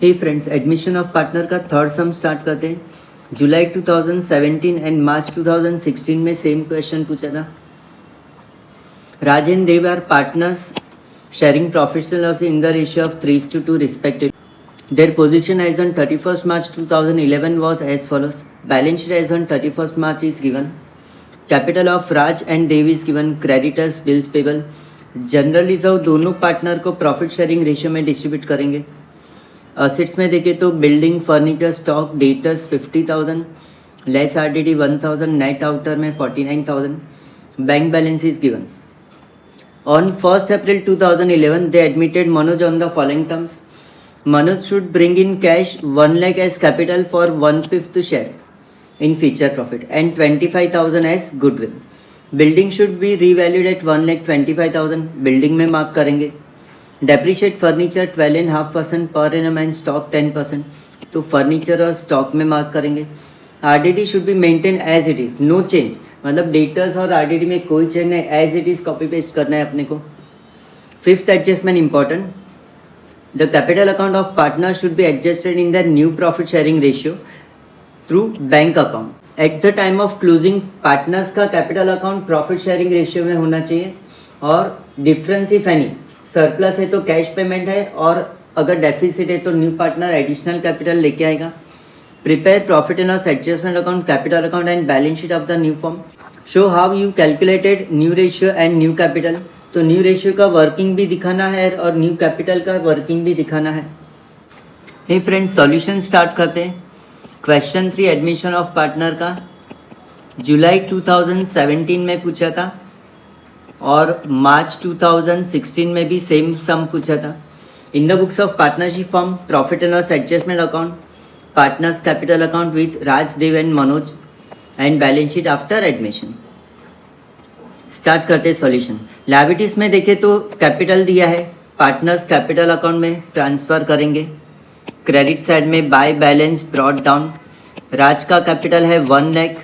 Hey friends, admission of partner का third sum start करते हैं। जुलाई 2017 एंड मार्च 2016 में सेम क्वेश्चन पूछा था। Raj and Dev are partners sharing professional loss in the ratio of 3:2 respectively. Their position as on 31st March 2011 was as follows. Balance sheet as on 31st March is given. Capital of Raj and Dev is given. Creditors, bills payable. General reserve दोनों partner को profit sharing ratio में distribute करेंगे। Assets में देखें तो building, furniture, stock, debtors 50,000, less RDD 1,000, net outer में 49,000. Bank balance is given. On 1st April 2011, they admitted Manoj on the following terms. Manoj should bring in cash 1 lakh as capital for 1/5 share in future profit and 25,000 as goodwill. Building should be revalued at 1,25,000. Building में mark करेंगे. Depreciate furniture 12.5% per annum and stock 10%. तो furniture और stock में mark करेंगे. RDD should be maintained as it is, no change. मतलब debtors और RDD में कोई चेंज नहीं, as it is copy paste करना है अपने को. Fifth adjustment important. The capital account of partner should be adjusted in the new profit sharing ratio through bank account. At the time of closing partners का capital account profit sharing ratio में होना चाहिए. और difference if any, surplus है तो cash payment है, और अगर डेफिसिट है तो न्यू पार्टनर एडिशनल कैपिटल लेके आएगा. Prepare profit and loss adjustment account, capital account and balance sheet of the new firm. Show how you calculated new ratio and new capital. तो new ratio का working भी दिखाना है और new capital का working भी दिखाना है. हे फ्रेंड्स, सॉल्यूशन स्टार्ट करते हैं. क्वेश्चन 3 एडमिशन ऑफ पार्टनर का जुलाई 2017 में पूछा था और मार्च 2016 में भी सेम सम पूछा था. In the books of partnership form, profit and loss adjustment account, partners capital account with Raj, Dev and Manoj and balance sheet after admission. Start करते हैं सॉल्यूशन. लायबिलिटीज में देखें तो कैपिटल दिया है, पार्टनर्स कैपिटल अकाउंट में ट्रांसफर करेंगे. क्रेडिट साइड में बाय बैलेंस ब्रॉट डाउन. राज का कैपिटल है 1 लाख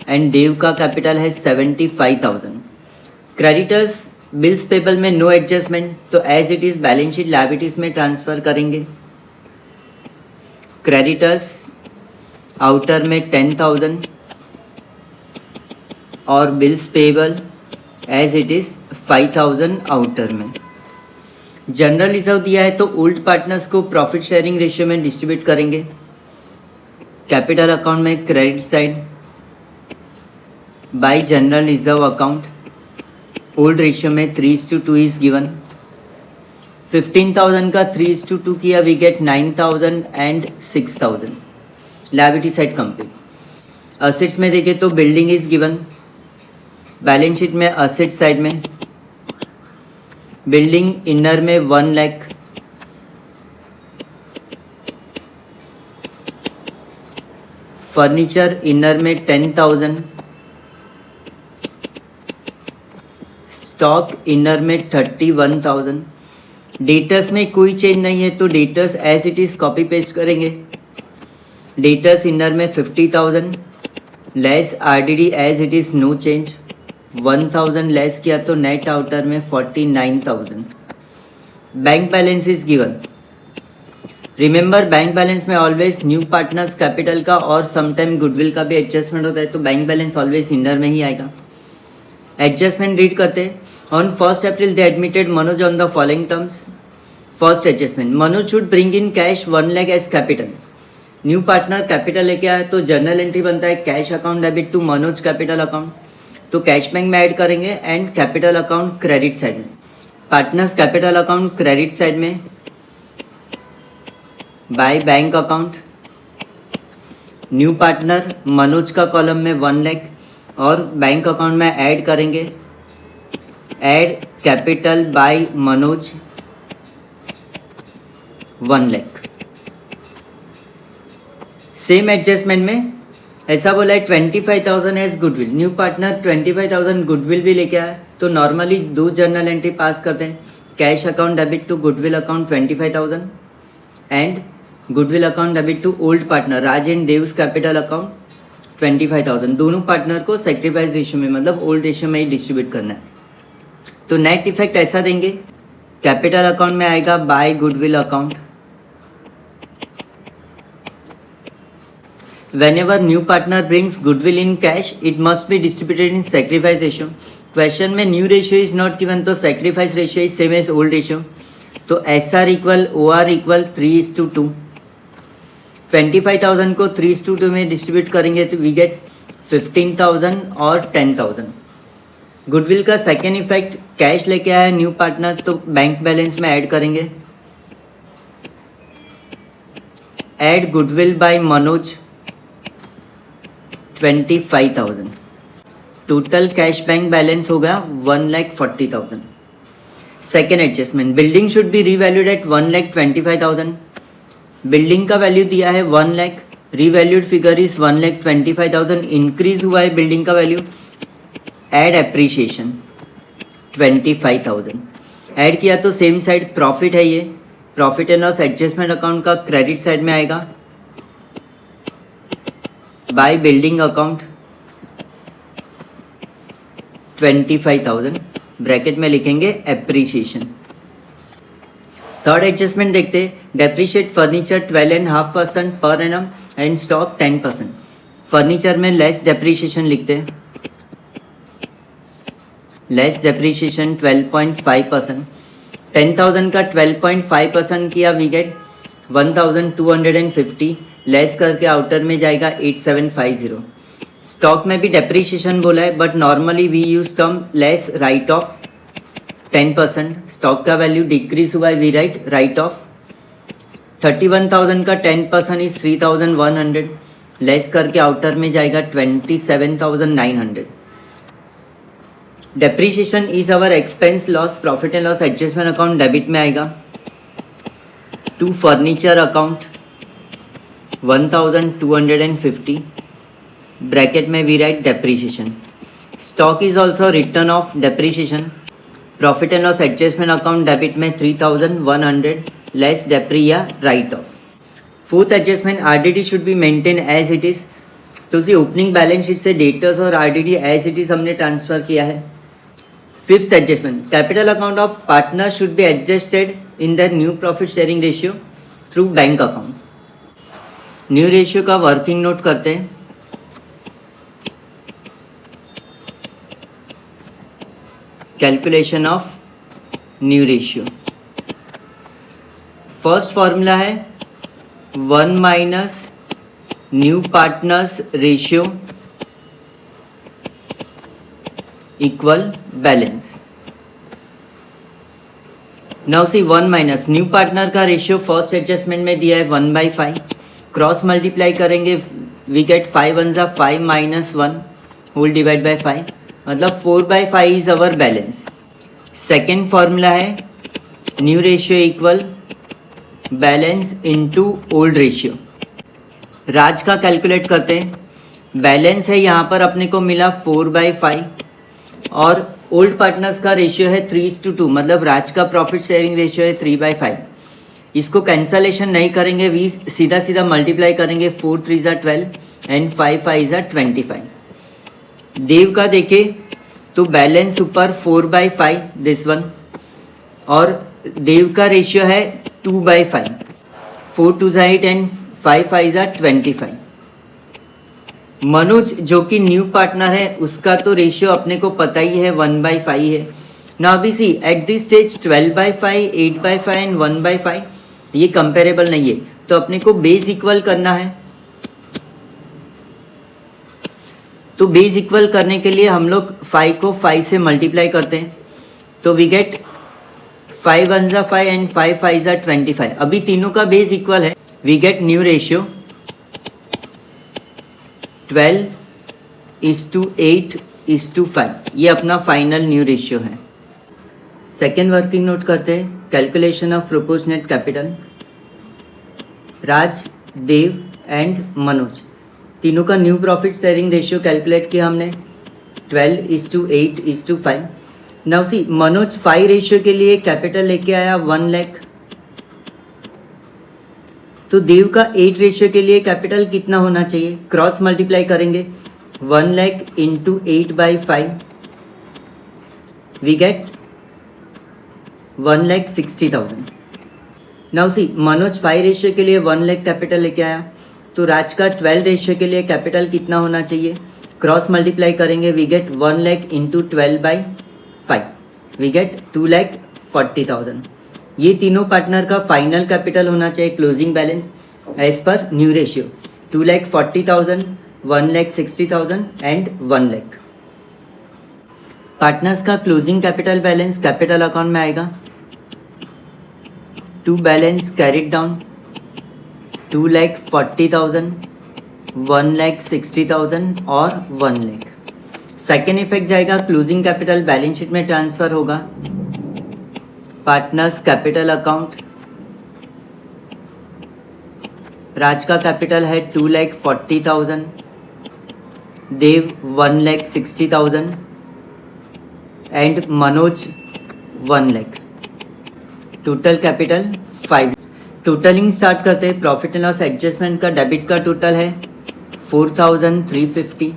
एंड देव का कैपिटल है 75,000. क्रेडिटर्स, बिल्स पेबल में नो एडजस्टमेंट, तो as it is balance sheet liabilities में ट्रांसफर करेंगे. क्रेडिटर्स आउटर में 10,000 और bills payable as it is 5,000 outer में. जनरल रिजर्व दिया है तो ओल्ड पार्टनर्स को प्रॉफिट शेयरिंग रेशियो में डिस्ट्रीब्यूट करेंगे. कैपिटल अकाउंट में credit side by general reserve account, old ratio में 3:2 इज गिवन. 15,000 का 3:2 किया, we get 9,000 and 6,000. Liability side complete. Assets में देखें तो building is given. Balance sheet में असेट साइड में बिल्डिंग इनर में 1 लाख, फर्नीचर इनर में 10,000, स्टॉक इनर में 31,000. डेटर्स में कोई चेंज नहीं है तो debtors as it is copy paste करेंगे. डेटर्स इनर में 50,000, less RDD as it is no change. 1,000 less किया तो नेट आउटर में 49,000. Bank balance is given. Remember, bank balance में ऑलवेज न्यू पार्टनर्स कैपिटल का और समटाइम गुडविल का भी एडजस्टमेंट होता है, तो बैंक बैलेंस ऑलवेज इनर में ही आएगा. एडजस्टमेंट रीड करते. On 1st April, they admitted Manoj on the following terms. First adjustment, Manoj should bring in cash 1 lakh as capital. New partner capital लेके आया तो जर्नल एंट्री बनता है cash account debit to Manoj capital account, तो cash bank में add करेंगे and capital account credit side में. Partners capital account credit side में by bank account. New partner Manoj का कॉलम में 1 लाख और बैंक अकाउंट में ऐड करेंगे add capital by Manoj 1 lakh. Same adjustment में ऐसा बोला है 25,000 as goodwill. New partner 25,000 goodwill भी लेके आया, तो नॉर्मली 2 जर्नल एंट्री पास करते हैं. Cash account debit to goodwill account 25,000 and goodwill account debit to old partner Raj and Dev's capital account 25,000. दोनों पार्टनर को सेक्रीफाइस रेशियो में, मतलब ओल्ड रेशियो में ही डिस्ट्रीब्यूट करना है. तो नेट इफेक्ट ऐसा देंगे, कैपिटल अकाउंट में आएगा by goodwill account whenever new partner brings goodwill in cash, it must be distributed in sacrifice ratio. Question में new ratio is not given, तो sacrifice ratio is same as old ratio. तो SR equal OR equal 3:2. 25,000 को 3:2 में distribute करेंगे तो we gate 15,000 और 10,000. Goodwill का second effect, cash लेके आया न्यू पार्टनर तो बैंक बैलेंस में ऐड करेंगे. Add goodwill by Manoj 25,000. Total cash bank balance होगा 1,40,000. Second adjustment, building should be revalued at 1,25,000. Building का वैल्यू दिया है 1 lakh, revalued figure is 1,25,000. Increase हुआ है बिल्डिंग का वैल्यू. Add appreciation 25,000. ऐड किया तो सेम साइड प्रॉफिट है, ये profit and loss adjustment account का क्रेडिट साइड में आएगा. बाय बिल्डिंग अकाउंट 25,000, ब्रैकेट में लिखेंगे एप्रिसिएशन. थर्ड एडजस्टमेंट देखते हैं. Depreciate furniture 12.5% per annum and stock 10%. Furniture में लेस डेप्रिशिएशन लिखते हैं. Less depreciation 12.5%. 10,000 का 12.5% किया वी गेट 1,250. लेस करके आउटर में जाएगा 8750. स्टॉक में भी डेप्रिशिएशन बोला है but normally we use term less write off 10%. Stock का वैल्यू डिक्रीज हुआ है, वी राइट ऑफ. 31,000 का 10% इज 3,100. लेस करके आउटर में जाएगा 27,900. Depreciation is our expense loss. Profit and loss adjustment account debit में आएगा. टू फर्नीचर अकाउंट 1,250, ब्रैकेट में we write depreciation. Stock is also written off depreciation. Profit and loss adjustment account debit में 3,100, less डेप्री या write off. Fourth adjustment, RDD should be maintain as it is. तो उसी opening balance sheet से debtors और RDD as it is हमने transfer किया है. Fifth adjustment, capital account of partner should be adjusted in the new profit sharing ratio through bank account. New ratio का working note करते हैं. Calculation of new ratio. First formula है 1 minus new partners ratio equal balance. Now see 1 minus new partner का ratio first adjustment में दिया है 1/5. Cross multiply करेंगे we gate 5 1 जा 5 माइनस 1 होल डिवाइड बाय 5, मतलब 4/5 is our balance. Second formula है new ratio equal balance into old ratio. Raj का calculate करते हैं. बैलेंस है यहाँ पर अपने को मिला 4/5 और ओल्ड पार्टनर्स का रेशियो है 3:2, मतलब राज का प्रॉफिट शेयरिंग रेशियो है 3/5. इसको कैंसलेशन नहीं करेंगे, वी सीधा सीधा मल्टीप्लाई करेंगे. 4 3 जा 12 एंड 5 5 जा 25. देव का देखे तो बैलेंस ऊपर 4/5 दिस वन, और देव का रेशियो है 2/5. 4 2 जा 8 एंड 5 5 जा 25. मनोज जो कि न्यू पार्टनर है उसका तो रेशियो अपने को पता ही है 1/5 है ना. अभी सी एट दिस स्टेज 12/5 8/5 एंड 1/5 ये कंपेरेबल नहीं है, तो अपने को बेस इक्वल करना है. तो बेस इक्वल करने के लिए हम लोग 5 को 5 से मल्टीप्लाई करते हैं, तो वी गेट 5 1 जा 5 एंड 5 5 जा 25. अभी तीनों का बेस इक्वल है, वी गेट न्यू रेशियो 12:8:5. ये अपना फाइनल न्यू रेशियो है. सेकेंड वर्किंग नोट करते हैं. Calculation of proportionate capital. Raj, Dev and Manoj तीनों का new profit sharing ratio calculate किया हमने 12:8:5. नाउ सी मनोज 5 रेशियो के लिए कैपिटल लेके आया 1 लाख, तो देव का 8 रेशियो के लिए कैपिटल कितना होना चाहिए. क्रॉस मल्टीप्लाई करेंगे 1 lakh into 8/5 we get 1,60,000. Now see Manoj 5 ratio के लिए 1 लाख कैपिटल लेके आया, तो राज का 12 रेशियो के लिए कैपिटल कितना होना चाहिए, क्रॉस मल्टीप्लाई करेंगे we get 1 lakh into 12/5 we get 2,40,000। ये तीनों पार्टनर का फाइनल कैपिटल होना चाहिए क्लोजिंग बैलेंस एज पर new ratio 2,40,000, 1,60,000 and 1 lakh. Partners का closing capital balance capital account में आएगा, टू बैलेंस कैरिड डाउन 2,40,000, 1,60,000 और 1 लाख। सेकेंड इफेक्ट जाएगा क्लोजिंग कैपिटल बैलेंस शीट में ट्रांसफर होगा, पार्टनर्स कैपिटल अकाउंट, राज का कैपिटल है 2,40,000, देव 1,60,000 and Manoj 1 lakh. Total capital 5। Totalling start करते हैं। प्रॉफिट एंड लॉस एडजस्टमेंट का डेबिट का टोटल है 4,350,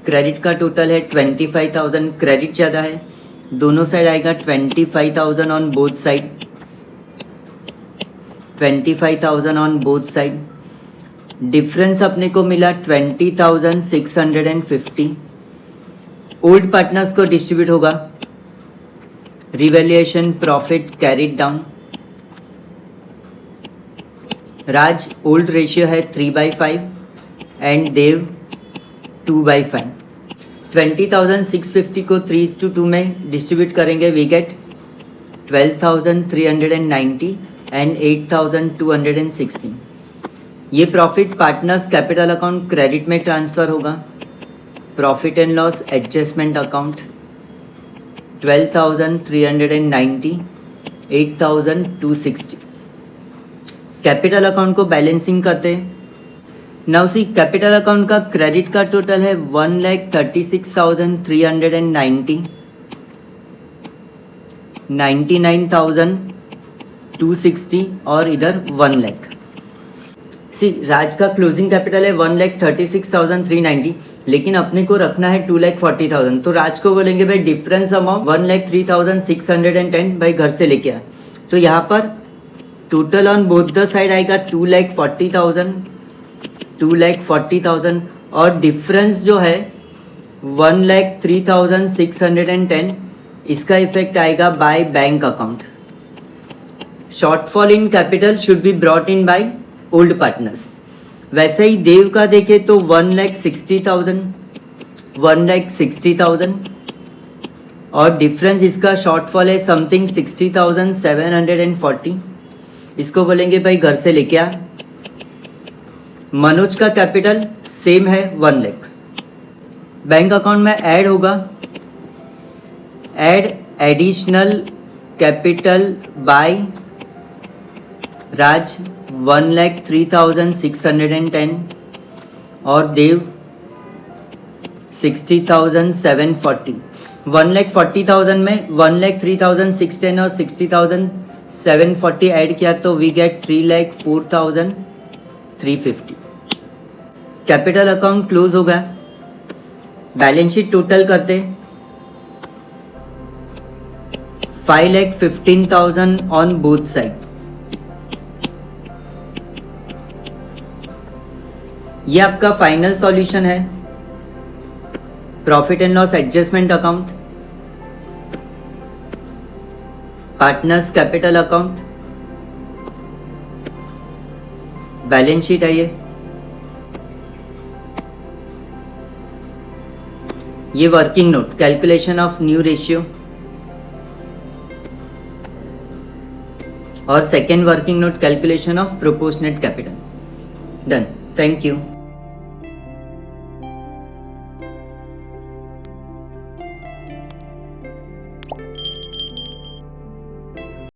क्रेडिट का टोटल है 25,000, क्रेडिट ज़्यादा है, दोनों साइड आएगा 25,000 on both side, 25,000 on both side. Difference अपने को मिला 20,650। ओल्ड पार्टनर्स को डिस्ट्रीब्यूट होगा, रिवैल्यूएशन प्रॉफिट कैरिड डाउन। राज ओल्ड रेशियो है 3/5 एंड देव 2/5। 20,650 को 3:2 में डिस्ट्रीब्यूट करेंगे वी गेट 12,390 एंड 8,216। ये profit partners capital account credit में ट्रांसफ़र होगा, profit and loss adjustment account 12,390, 8,260। Capital account को बैलेंसिंग करते हैं। नाउ सी कैपिटल अकाउंट का क्रेडिट का टोटल है 1,36,390, 99,260 और इधर 1 लाख। सी राज का क्लोजिंग कैपिटल है 1,36,390, लेकिन अपने को रखना है 2,40,000, तो राज को बोलेंगे भाई डिफरेंस अमाउंट 1,03,610 भाई घर से लेके आ। तो यहाँ पर total on both the side आएगा 2,40,000 और डिफरेंस जो है 1,03,610, इसका इफेक्ट आएगा bye bank account. Shortfall in capital should be brought in by old partners. वैसे ही देव का देखे तो 1,60,000 और डिफरेंस इसका शॉर्टफॉल है समथिंग 60,740, इसको बोलेंगे भाई घर से लेके आ। मनोज का कैपिटल सेम है 1 लाख। बैंक अकाउंट में ऐड होगा, ऐड एडिशनल कैपिटल बाय राज 1,03,610 और देव 60,740। 1,40,000 में 1,03,610 और 60,740 ऐड किया तो we get 3,04,350। Capital account close हो गया। बैलेंस शीट टोटल करते 5,15,000 ऑन बोथ साइड। ये आपका फाइनल सॉल्यूशन है। Profit and loss adjustment account, partners capital account, balance sheet है ये working note calculation of new ratio और second working note calculation of proportionate capital. Done. Thank you.